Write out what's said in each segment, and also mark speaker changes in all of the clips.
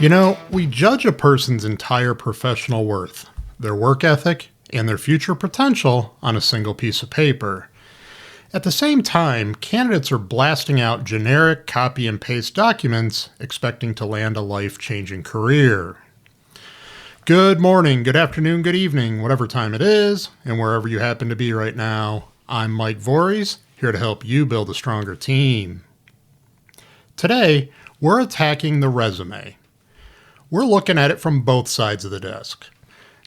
Speaker 1: You know, we judge a person's entire professional worth, their work ethic, and their future potential on a single piece of paper. At the same time, candidates are blasting out generic copy and paste documents expecting to land a life-changing career. Good morning, good afternoon, good evening, whatever time it is, and wherever you happen to be right now. I'm Mike Voories, here to help you build a stronger team. Today, we're attacking the resume. We're looking at it from both sides of the desk.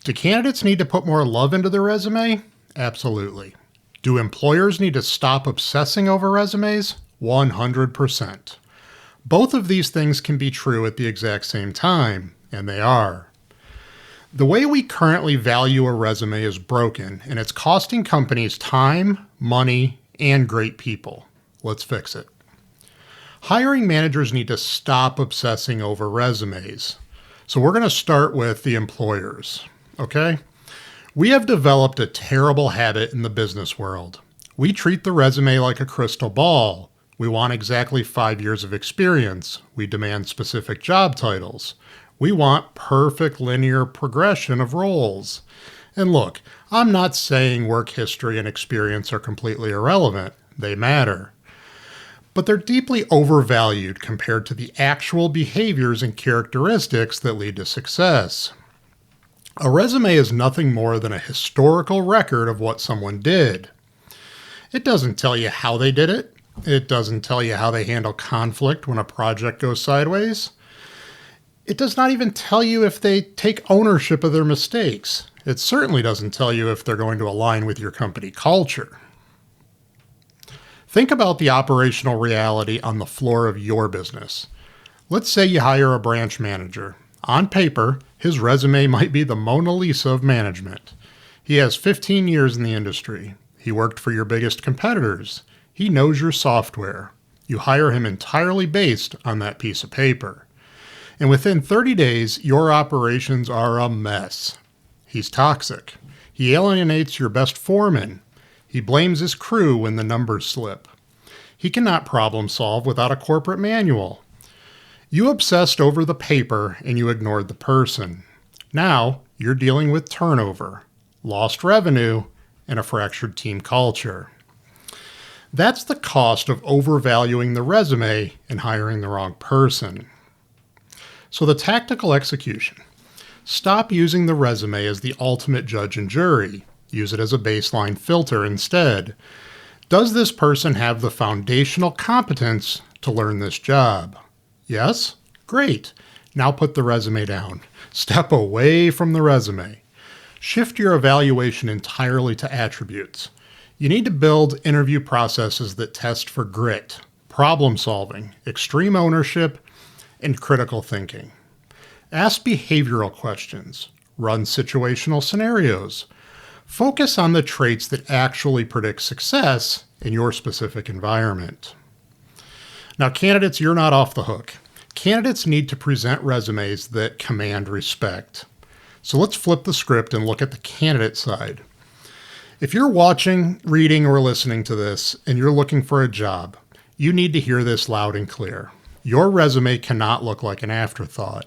Speaker 1: Do candidates need to put more love into their resume? Absolutely. Do employers need to stop obsessing over resumes? 100%. Both of these things can be true at the exact same time, and they are. The way we currently value a resume is broken, and it's costing companies time, money, and great people. Let's fix it. Hiring managers need to stop obsessing over resumes. So we're going to start with the employers, okay? We have developed a terrible habit in the business world. We treat the resume like a crystal ball. We want exactly 5 years of experience. We demand specific job titles. We want perfect linear progression of roles. And look, I'm not saying work history and experience are completely irrelevant. They matter. But they're deeply overvalued compared to the actual behaviors and characteristics that lead to success. A resume is nothing more than a historical record of what someone did. It doesn't tell you how they did it. It doesn't tell you how they handle conflict when a project goes sideways. It does not even tell you if they take ownership of their mistakes. It certainly doesn't tell you if they're going to align with your company culture. Think about the operational reality on the floor of your business. Let's say you hire a branch manager. On paper, his resume might be the Mona Lisa of management. He has 15 years in the industry. He worked for your biggest competitors. He knows your software. You hire him entirely based on that piece of paper. And within 30 days, your operations are a mess. He's toxic. He alienates your best foreman. He blames his crew when the numbers slip. He cannot problem solve without a corporate manual. You obsessed over the paper and you ignored the person. Now you're dealing with turnover, lost revenue, and a fractured team culture. That's the cost of overvaluing the resume and hiring the wrong person. So the tactical execution. Stop using the resume as the ultimate judge and jury. Use it as a baseline filter instead. Does this person have the foundational competence to learn this job? Yes? Great. Now put the resume down. Step away from the resume. Shift your evaluation entirely to attributes. You need to build interview processes that test for grit, problem solving, extreme ownership, and critical thinking. Ask behavioral questions. Run situational scenarios. Focus on the traits that actually predict success in your specific environment. Now, candidates, you're not off the hook. Candidates need to present resumes that command respect. So let's flip the script and look at the candidate side. If you're watching, reading, or listening to this and you're looking for a job, you need to hear this loud and clear. Your resume cannot look like an afterthought.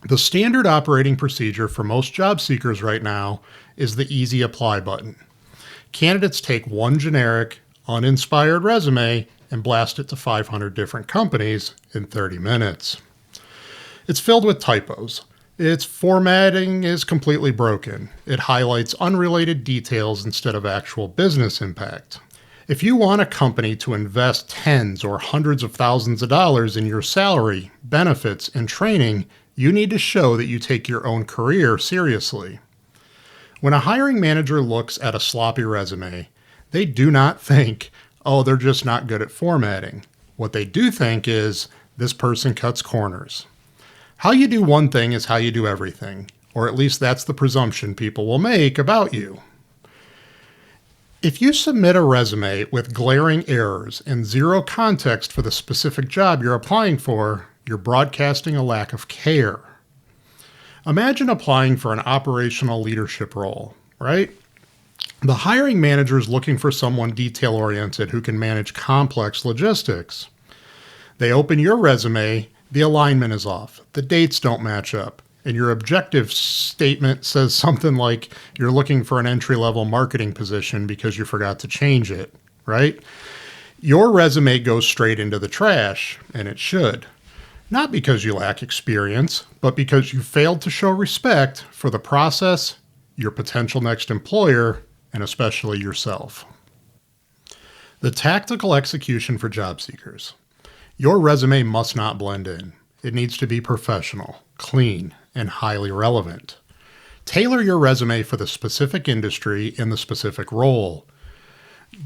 Speaker 1: The standard operating procedure for most job seekers right now is the easy apply button. Candidates take one generic, uninspired resume and blast it to 500 different companies in 30 minutes. It's filled with typos. Its formatting is completely broken. It highlights unrelated details instead of actual business impact. If you want a company to invest tens or hundreds of thousands of dollars in your salary, benefits, and training, you need to show that you take your own career seriously. When a hiring manager looks at a sloppy resume, they do not think, oh, they're just not good at formatting. What they do think is, this person cuts corners. How you do one thing is how you do everything, or at least that's the presumption people will make about you. If you submit a resume with glaring errors and zero context for the specific job you're applying for, you're broadcasting a lack of care. Imagine applying for an operational leadership role, right? The hiring manager is looking for someone detail-oriented who can manage complex logistics. They open your resume, the alignment is off, the dates don't match up, and your objective statement says something like you're looking for an entry-level marketing position because you forgot to change it, right? Your resume goes straight into the trash, and it should. Not because you lack experience, but because you failed to show respect for the process, your potential next employer, and especially yourself. The tactical execution for job seekers. Your resume must not blend in. It needs to be professional, clean, and highly relevant. Tailor your resume for the specific industry and the specific role.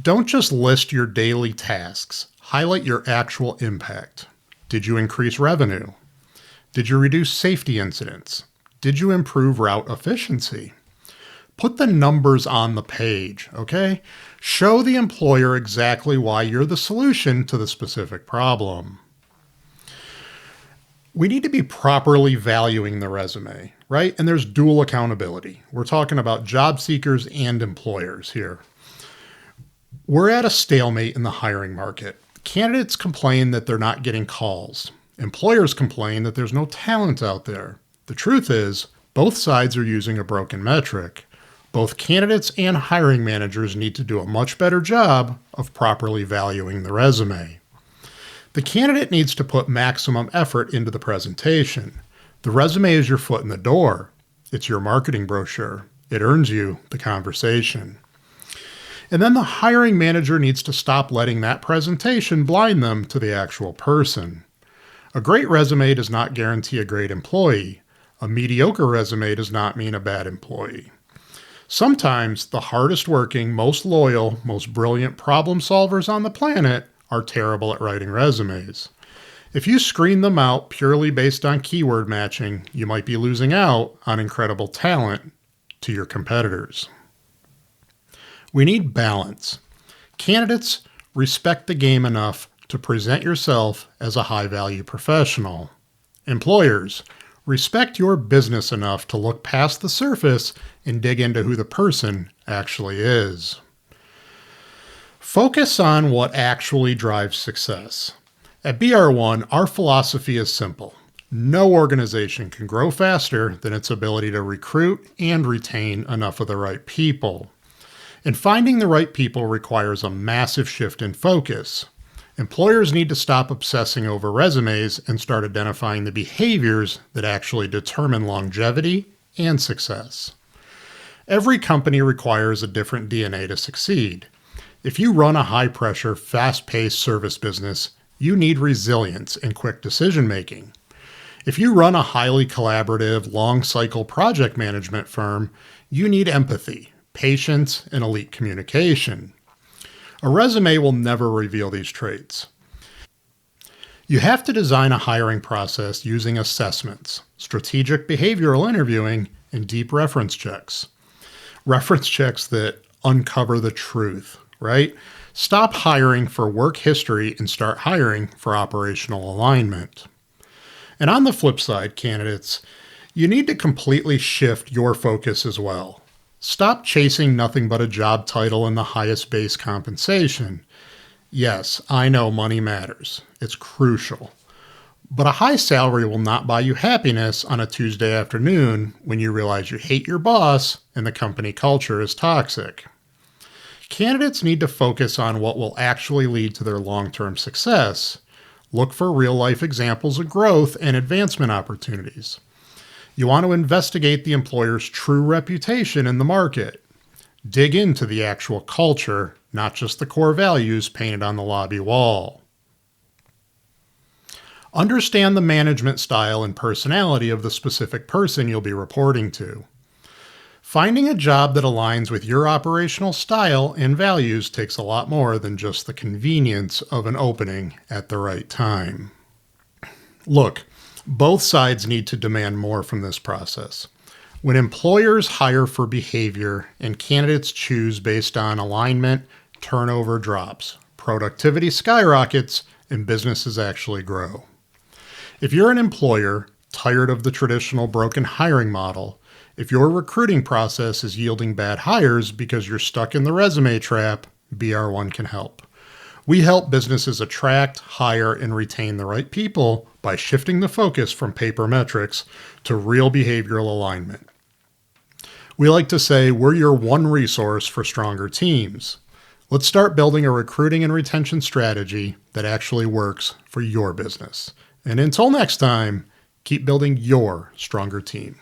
Speaker 1: Don't just list your daily tasks. Highlight your actual impact. Did you increase revenue? Did you reduce safety incidents? Did you improve route efficiency? Put the numbers on the page, okay? Show the employer exactly why you're the solution to the specific problem. We need to be properly valuing the resume, right? And there's dual accountability. We're talking about job seekers and employers here. We're at a stalemate in the hiring market. Candidates complain that they're not getting calls. Employers complain that there's no talent out there. The truth is, both sides are using a broken metric. Both candidates and hiring managers need to do a much better job of properly valuing the resume. The candidate needs to put maximum effort into the presentation. The resume is your foot in the door. It's your marketing brochure. It earns you the conversation. And then the hiring manager needs to stop letting that presentation blind them to the actual person. A great resume does not guarantee a great employee. A mediocre resume does not mean a bad employee. Sometimes the hardest working, most loyal, most brilliant problem solvers on the planet are terrible at writing resumes. If you screen them out purely based on keyword matching, you might be losing out on incredible talent to your competitors. We need balance. Candidates, respect the game enough to present yourself as a high-value professional. Employers, respect your business enough to look past the surface and dig into who the person actually is. Focus on what actually drives success. At BR1, our philosophy is simple. No organization can grow faster than its ability to recruit and retain enough of the right people. And finding the right people requires a massive shift in focus. Employers need to stop obsessing over resumes and start identifying the behaviors that actually determine longevity and success. Every company requires a different DNA to succeed. If you run a high-pressure, fast-paced service business, you need resilience and quick decision-making. If you run a highly collaborative, long-cycle project management firm, you need empathy, patience, and elite communication. A resume will never reveal these traits. You have to design a hiring process using assessments, strategic behavioral interviewing, and deep reference checks. Reference checks that uncover the truth, right? Stop hiring for work history and start hiring for operational alignment. And on the flip side, candidates, you need to completely shift your focus as well. Stop chasing nothing but a job title and the highest base compensation. Yes, I know money matters. It's crucial. But a high salary will not buy you happiness on a Tuesday afternoon when you realize you hate your boss and the company culture is toxic. Candidates need to focus on what will actually lead to their long-term success. Look for real-life examples of growth and advancement opportunities. You want to investigate the employer's true reputation in the market. Dig into the actual culture, not just the core values painted on the lobby wall. Understand the management style and personality of the specific person you'll be reporting to. Finding a job that aligns with your operational style and values takes a lot more than just the convenience of an opening at the right time. Look, both sides need to demand more from this process. When employers hire for behavior and candidates choose based on alignment, turnover drops, productivity skyrockets, and businesses actually grow. If you're an employer tired of the traditional broken hiring model, If your recruiting process is yielding bad hires because you're stuck in the resume trap, BR1 can help. We help businesses attract, hire, and retain the right people by shifting the focus from paper metrics to real behavioral alignment. We like to say we're your one resource for stronger teams. Let's start building a recruiting and retention strategy that actually works for your business. And until next time, keep building your stronger team.